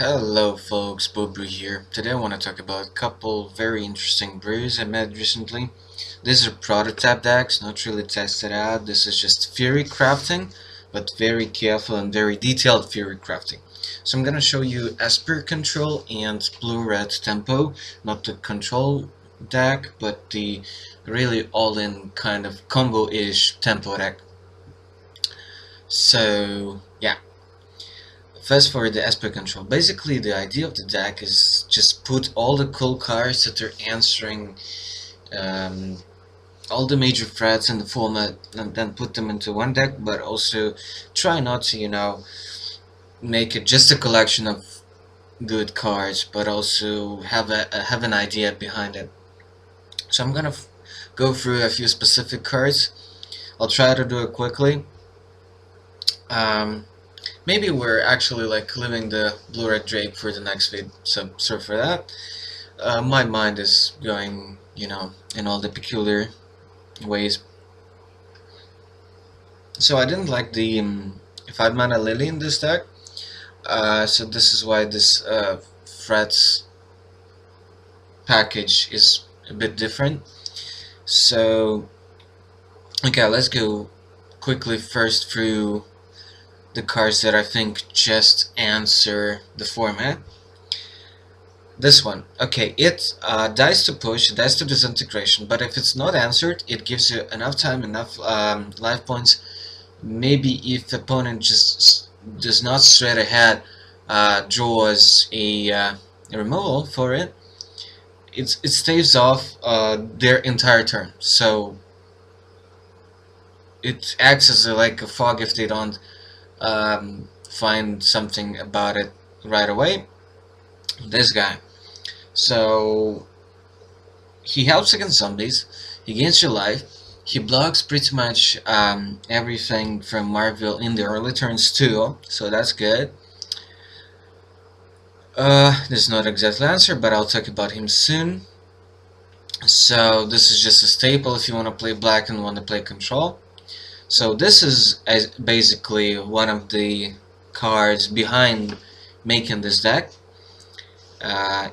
Hello folks, Bobru here. Today I want to talk about a couple very interesting brews I made recently. These are prototype decks, not really tested out. This is just theory crafting, but very careful and very detailed theory crafting. So I'm gonna show you Esper control and blue-red tempo, not the control deck, but the really all-in kind of combo-ish tempo deck. So yeah. Fast forward the Esper control. Basically, the idea of the deck is just put all the cool cards that are answering um, all the major threats in the format and then put them into one deck, but also try not to, make it just a collection of good cards, but also have an idea behind it. So I'm gonna go through a few specific cards. I'll try to do it quickly. Um, Maybe we're actually like living the blue-red drape for the next vid, so sorry for that. My mind is going, in all the peculiar ways. So I didn't like the 5 mana Lily in this deck, so this is why this threats package is a bit different. So, okay, let's go quickly first through the cards that I think just answer the format. This one, okay, it dies to push, dies to disintegration, but if it's not answered, it gives you enough time, enough life points. Maybe if the opponent just does not straight ahead draws a removal for it, it staves off their entire turn. So it acts as like a fog if they don't find something about it right away. This guy. So he helps against zombies, he gains your life, he blocks pretty much everything from Marvel in the early turns too, so that's good. This is not exactly answer, but I'll talk about him soon. So this is just a staple if you want to play black and want to play control. So this is basically one of the cards behind making this deck.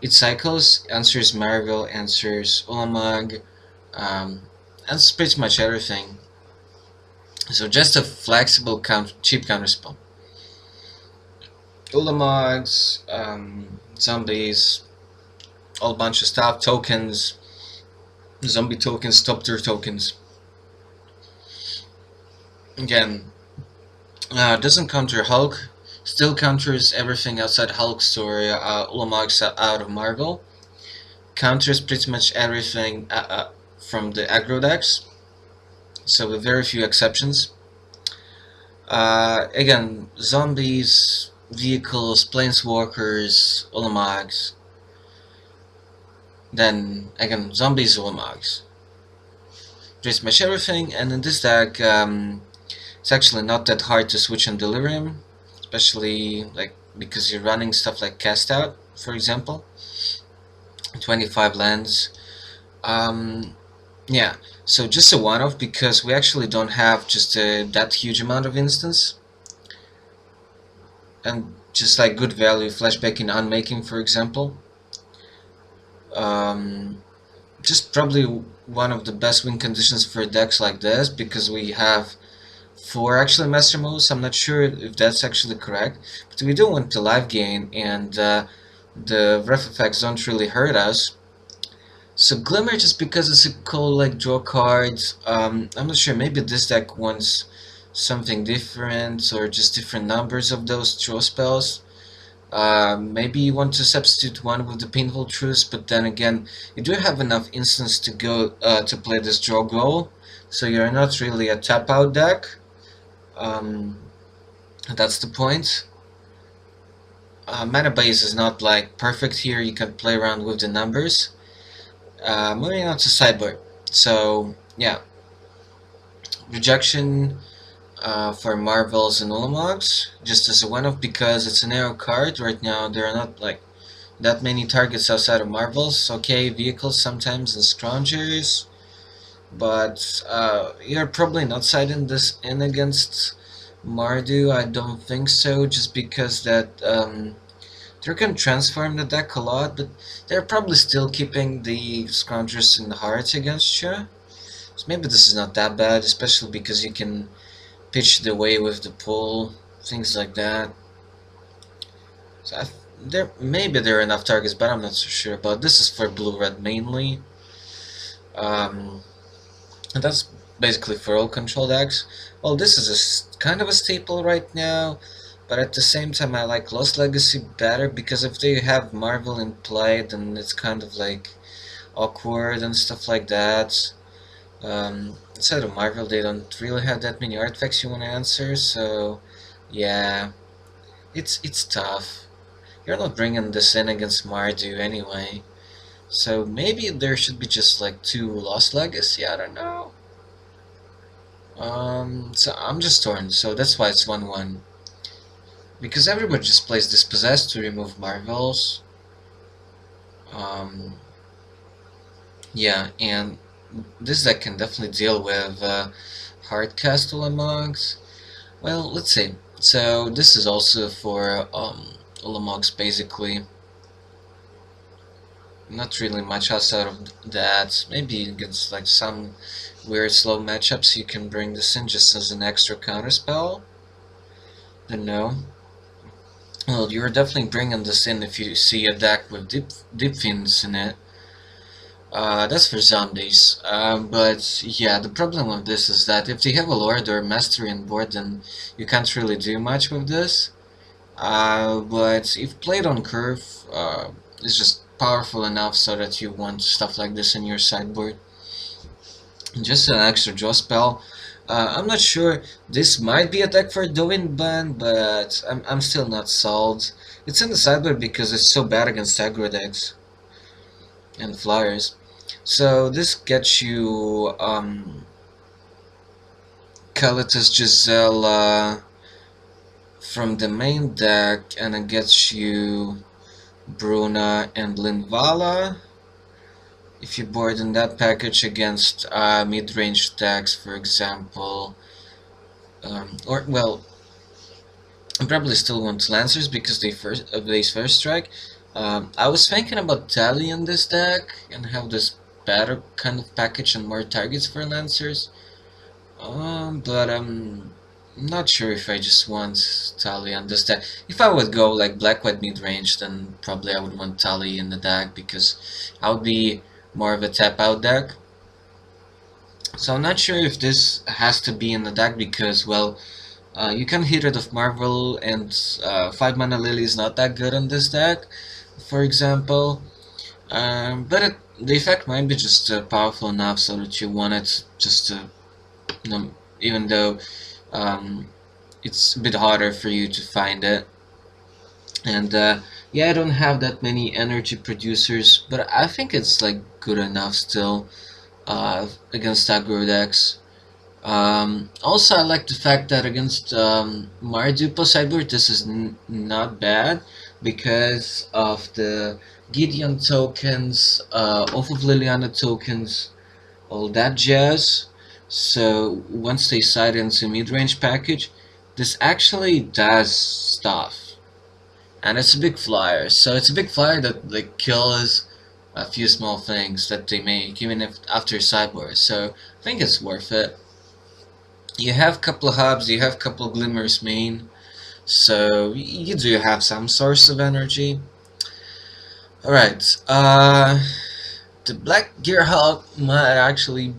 It cycles, answers Marvel, answers Ulamog, answers pretty much everything. So just a flexible cheap counterspell. Ulamogs, zombies, all bunch of stuff, tokens, zombie tokens, top tier tokens. Again, doesn't counter Hulk, still counters everything outside Hulk's or Ulamog's out of Marvel. Counters pretty much everything from the aggro decks, so with very few exceptions. Again, zombies, vehicles, planeswalkers, Ulamogs. Then again, zombies, Ulamogs. Pretty much everything, and in this deck, it's actually not that hard to switch on Delirium, especially like because you're running stuff like Cast Out, for example. 25 lands. Yeah, so just a one-off because we actually don't have just that huge amount of instance. And just like good value, flashback in Unmaking, for example. Just probably one of the best win conditions for decks like this because we have 4 actually master moves. I'm not sure if that's actually correct, but we do want the life gain, and the ref effects don't really hurt us. So Glimmer, just because it's a cool like draw card, I'm not sure, maybe this deck wants something different or just different numbers of those draw spells. Maybe you want to substitute one with the Painful Truce, but then again, you do have enough instance to go to play this draw goal, so you're not really a tap out deck. That's the point. Mana base is not like perfect here, you can play around with the numbers. Moving on to sideboard. So yeah, rejection for Marvels and Ulamogs, just as a one-off because it's a narrow card. Right now there are not like that many targets outside of Marvels. Okay, vehicles sometimes and Scroungers, but you're probably not siding this in against Mardu. I don't think so, just because that They're gonna transform the deck a lot, but they're probably still keeping the Scoundrels in the hearts against you. So maybe this is not that bad, especially because you can pitch the way with the pull, things like that. So maybe there are enough targets, but I'm not so sure. But this is for blue-red mainly. And that's basically for all control decks. Well, this is kind of a staple right now, but at the same time I like Lost Legacy better, because if they have Marvel in play, then it's kind of like awkward and stuff like that. Instead of Marvel, they don't really have that many artifacts you want to answer, so yeah, it's tough. You're not bringing this in against Mardu anyway. So maybe there should be just like 2 Lost Legacy, I don't know. So I'm just torn, so that's why it's 1-1. Because everybody just plays Dispossessed to remove Marvels. Yeah, and this deck can definitely deal with Hardcast Ulamogs. Well, let's see. So this is also for Ulamogs basically. Not really much outside of that. Maybe against like some weird slow matchups you can bring this in just as an extra counterspell. Don't know. Well, you're definitely bringing this in if you see a deck with deep fiends in it. That's for zombies. But yeah, the problem with this is that if they have a Lord or Mastery on board, then you can't really do much with this. But if played on curve, it's just powerful enough so that you want stuff like this in your sideboard. Just an extra draw spell. I'm not sure. This might be a deck for Doin Ban, but I'm still not sold. It's in the sideboard because it's so bad against aggro decks and flyers. So this gets you Kalitas Giselle from the main deck, and it gets you Bruna and Linvala. If you board in that package against mid-range decks, for example, or well, I probably still want Lancers because they first strike. I was thinking about Tally in this deck and have this better kind of package and more targets for Lancers. But I'm not sure if I just want Tally on this deck. If I would go like black-white mid-range, then probably I would want Tally in the deck because I would be more of a tap-out deck. So I'm not sure if this has to be in the deck because, well, you can hit rid of Marvel, and 5 mana Lily is not that good on this deck, for example. But the effect might be just powerful enough so that you want it just to, you know, even though it's a bit harder for you to find it. And yeah, I don't have that many energy producers, but I think it's like good enough still against aggro decks. Also, I like the fact that against Mardupa sideboard, this is not bad because of the Gideon tokens, off of Liliana tokens, all that jazz. So once they side into mid-range package, this actually does stuff. And it's a big flyer, so it's a big flyer that like kills a few small things that they make, even if after sideboard. So I think it's worth it. You have a couple of hubs, you have a couple of glimmers main, so you do have some source of energy. Alright, the Black Gear Hulk might actually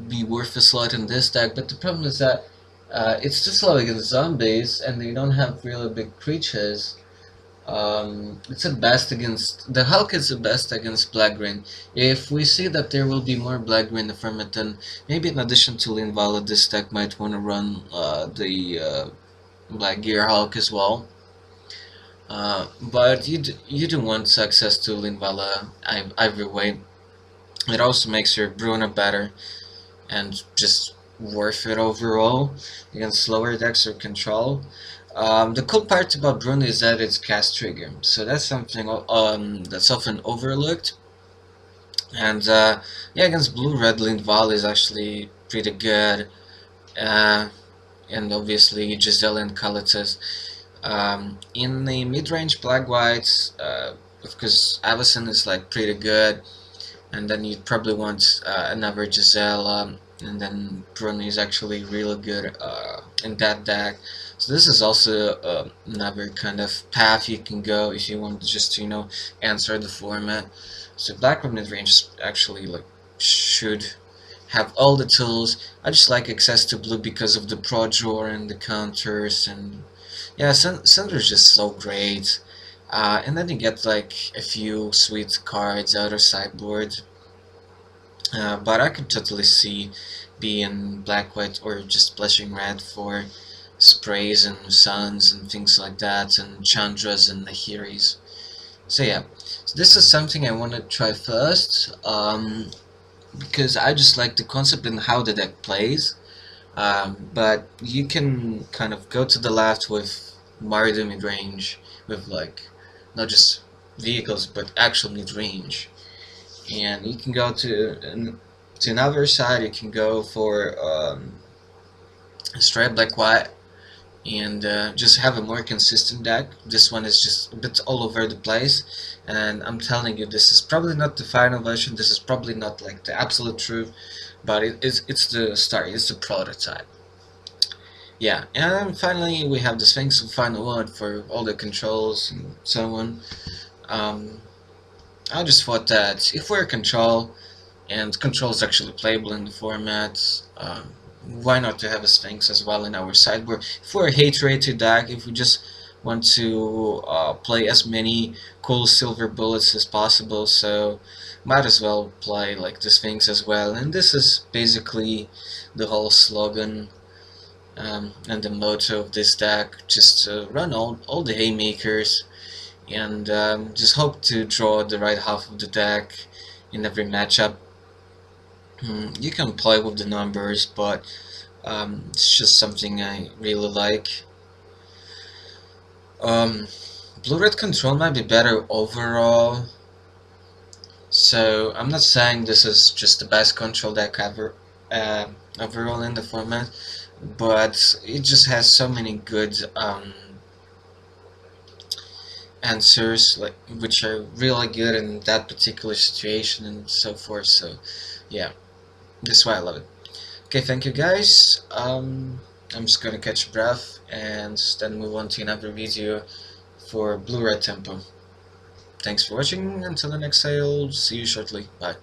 be worth a slot in this deck, but the problem is that it's too slow against zombies, and they don't have really big creatures. It's at best against the Hulk is the best against Blackgreen. If we see that there will be more Blackgreen from it, then maybe in addition to Linvala, this deck might want to run the Black Gear Hulk as well. But you do want success to Linvala either way. It also makes your Bruna better and just worth it overall against slower decks or control. The cool part about Bruna is that it's cast trigger, so that's something that's often overlooked. And yeah, against blue-red, Linval is actually pretty good, and obviously Giselle and Kalitas. In the mid-range black-white, because Avacyn is like pretty good, and then you'd probably want another Gisela, and then Bruni is actually really good in that deck. So this is also another kind of path you can go if you want to just answer the format. So black mid range actually like should have all the tools. I just like access to blue because of the pro draw and the counters, and yeah, Cinder's just so great. And then you get like a few sweet cards out of sideboard. But I could totally see being black, white, or just splashing red for sprays and suns and things like that, and Chandras and Nahiris. So yeah, so this is something I want to try first, because I just like the concept and how the deck plays. But you can kind of go to the left with Mario mid-range, with like not just vehicles but actual mid-range, and you can go to another side. You can go for straight black white and just have a more consistent deck. This one is just a bit all over the place, and I'm telling you, this is probably not the final version. This is probably not like the absolute truth, but it's the start. It's the prototype. Yeah, and finally we have the Sphinx of Final Word for all the controls and so on. I just thought that if we're control, and control is actually playable in the format, why not to have a Sphinx as well in our sideboard? If we're a hate-rated deck, if we just want to play as many cool silver bullets as possible, so might as well play like the Sphinx as well. And this is basically the whole slogan and the motto of this deck, just run all the haymakers, and just hope to draw the right half of the deck in every matchup. You can play with the numbers, but it's just something I really like. Blue-red control might be better overall, so I'm not saying this is just the best control deck ever overall in the format, but it just has so many good answers, like which are really good in that particular situation and so forth. So yeah, that's why I love it. Okay, thank you guys. I'm just gonna catch a breath and then move on to another video for blue-red tempo. Thanks for watching. Until the next sale, see you shortly. Bye.